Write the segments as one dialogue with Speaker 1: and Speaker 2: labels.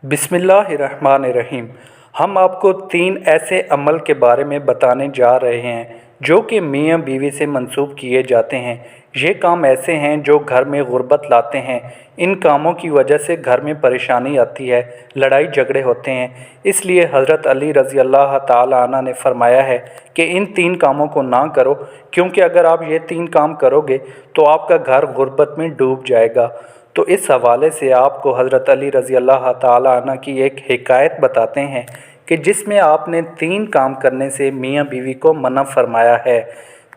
Speaker 1: बिस्मिल्लाहिर्रहमानिर्रहीम। हम आपको 3 ऐसे अमल के बारे में बताने जा रहे हैं जो कि मियाँ बीवी से मंसूब किए जाते हैं। ये काम ऐसे हैं जो घर में गुर्बत लाते हैं। इन कामों की वजह से घर में परेशानी आती है, लड़ाई झगड़े होते हैं। इसलिए हज़रत अली रज़ी अल्लाह ताला अन्हु ने फरमाया है कि इन 3 कामों को ना करो, क्योंकि अगर आप ये 3 काम करोगे तो आपका घर गुर्बत में डूब जाएगा। तो इस हवाले से आपको हज़रत अली रज़ी अल्लाह ताला अन्हु की एक हिकायत बताते हैं कि जिसमें आपने 3 काम करने से मियाँ बीवी को मना फरमाया है।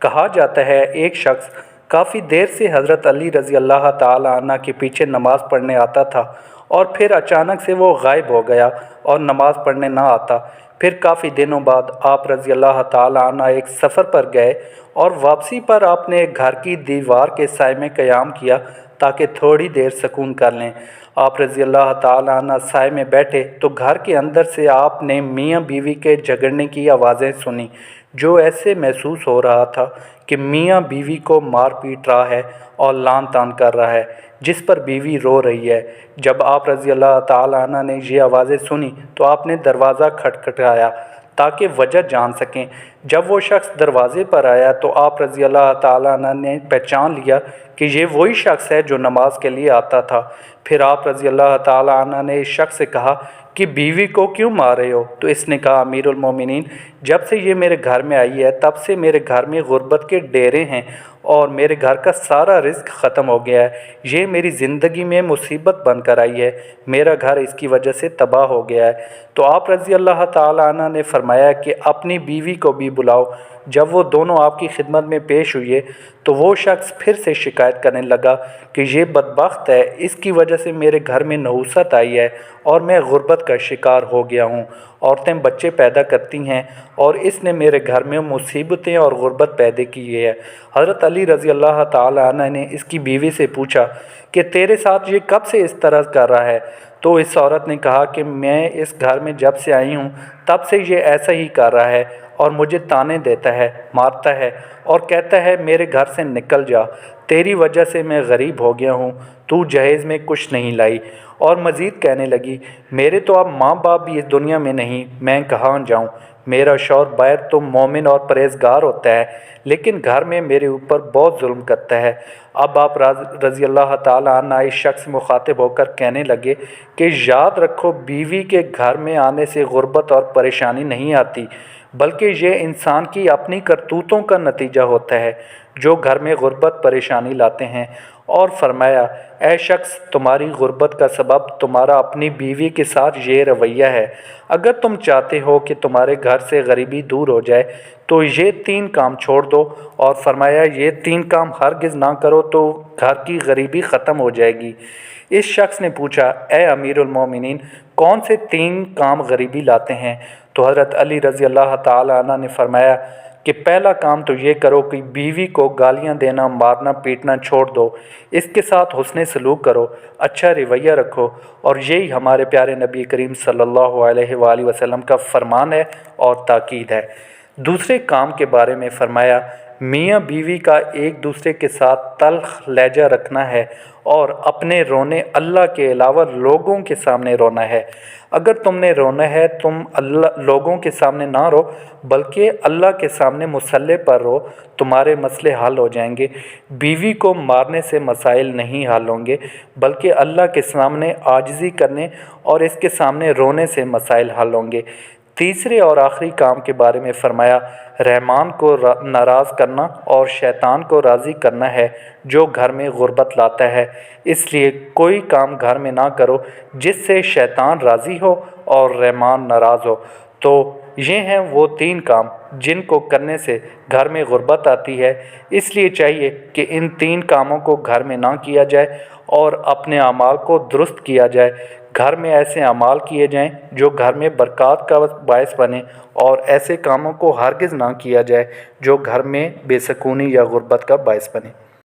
Speaker 1: कहा जाता है एक शख्स काफ़ी देर से हज़रत अली रज़ी अल्लाह ताला अन्हु के पीछे नमाज़ पढ़ने आता था और फिर अचानक से वो गायब हो गया और नमाज़ पढ़ने ना आता। फिर काफ़ी दिनों बाद आप रज़ी अल्लाह ताला अन्हु एक सफ़र पर गए और वापसी पर आपने घर की दीवार के साए में क़याम किया ताकि थोड़ी देर सुकून कर लें। आप रज़ी अल्लाह ताला अन्हु साए में बैठे तो घर के अंदर से आपने मियाँ बीवी के झगड़ने की आवाज़ें सुनी, जो ऐसे महसूस हो रहा था कि मियाँ बीवी को मार पीट रहा है और लान तान कर रहा है, जिस पर बीवी रो रही है। जब आप रज़ी अल्लाह ताला अन्हु ने ये आवाज़ें सुनी तो आपने दरवाज़ा खटखटाया ताकि वजह जान सकें। जब वो शख्स दरवाज़े पर आया तो आप रज़ी अल्लाह ताला अन्हु ने पहचान लिया कि ये वही शख्स है जो नमाज के लिए आता था। फिर आप रज़ी अल्लाह ताला अन्हु ने इस शख्स से कहा कि बीवी को क्यों मार रहे हो? तो इसने कहा, अमीरुल मोमिनीन, जब से ये मेरे घर में आई है तब से मेरे घर में गुर्बत के डेरे हैं और मेरे घर का सारा रिज़्क ख़त्म हो गया है। ये मेरी ज़िंदगी में मुसीबत बनकर आई है, मेरा घर इसकी वजह से तबाह हो गया है। तो आप रज़ी अल्लाह ताला अन्हु ने फरमाया कि अपनी बीवी को भी बुलाओ। जब वो दोनों आपकी खिदमत में पेश हुए तो वो शख्स फिर से शिकायत करने लगा कि ये बदबख्त है, इसकी वजह से मेरे घर में नहुसत आई है और मैं गुर्बत का शिकार हो गया हूँ। औरतें बच्चे पैदा करती हैं और इसने मेरे घर में मुसीबतें और गुर्बत पैदा की है। हज़रत अली रज़ी अल्लाह ताला अन्हु ने इसकी बीवी से पूछा कि तेरे साथ ये कब से इस तरह कर रहा है? तो इस औरत ने कहा कि मैं इस घर में जब से आई हूँ तब से ये ऐसा ही कर रहा है और मुझे ताने देता है, मारता है और कहता है मेरे घर से निकल जा, तेरी वजह से मैं गरीब हो गया हूँ, तू जहेज़ में कुछ नहीं लाई। और मज़ीद कहने लगी, मेरे तो अब माँ बाप भी इस दुनिया में नहीं, मैं कहाँ जाऊँ? मेरा शौहर बाहर तो मोमिन और परहेज़गार होता है, लेकिन घर में मेरे ऊपर बहुत जुल्म करता है। अब आप रज़ी अल्लाह ताला अन्हु इस शख्स से मुखातिब होकर कहने लगे कि याद रखो, बीवी के घर में आने से गुर्बत और परेशानी नहीं आती, बल्कि ये इंसान की अपनी करतूतों का नतीजा होता है जो घर में गुर्बत परेशानी लाते हैं। और फरमाया, ऐ शख्स, तुम्हारी गुर्बत का सबब तुम्हारा अपनी बीवी के साथ ये रवैया है। अगर तुम चाहते हो कि तुम्हारे घर से गरीबी दूर हो जाए तो ये 3 काम छोड़ दो। और फरमाया, ये 3 काम हरगिज़ ना करो तो घर की गरीबी ख़त्म हो जाएगी। इस शख्स ने पूछा, ए अमीरुल मोमिनीन, कौन से 3 काम गरीबी लाते हैं? तो हज़रत अली रज़ी अल्लाह ताला अन्हु ने फरमाया कि पहला काम तो ये करो कि बीवी को गालियाँ देना, मारना पीटना छोड़ दो, इसके साथ हुस्ने सलूक करो, अच्छा रवैया रखो। और यही हमारे प्यारे नबी करीम सल्लल्लाहु अलैहि वसल्लम का फरमान है और ताकीद है। दूसरे काम के बारे में फरमाया, मियाँ बीवी का एक दूसरे के साथ तल्ख लहजा रखना है और अपने रोने अल्लाह के अलावा लोगों के सामने रोना है। अगर तुमने रोना है, तुम अल्लाह लोगों के सामने ना रो, बल्कि अल्लाह के सामने मुसल्ले पर रो, तुम्हारे मसले हल हो जाएंगे। बीवी को मारने से मसाइल नहीं हल होंगे, बल्कि अल्लाह के सामने आजिज़ी करने और इसके सामने रोने से मसाइल हल होंगे। तीसरे और आखिरी काम के बारे में फरमाया, रहमान को नाराज़ करना और शैतान को राज़ी करना है जो घर में गुर्बत लाता है। इसलिए कोई काम घर में ना करो जिससे शैतान राज़ी हो और रहमान नाराज़ हो। तो ये हैं वो 3 काम जिनको करने से घर में गुर्बत आती है। इसलिए चाहिए कि इन 3 कामों को घर में ना किया जाए और अपने अमाल को दुरुस्त किया जाए। घर में ऐसे अमाल किए जाएं जो घर में बरक़ात का बायस बने और ऐसे कामों को हरगिज़ ना किया जाए जो घर में बेसुकूनी या गुर्बत का बायस बने।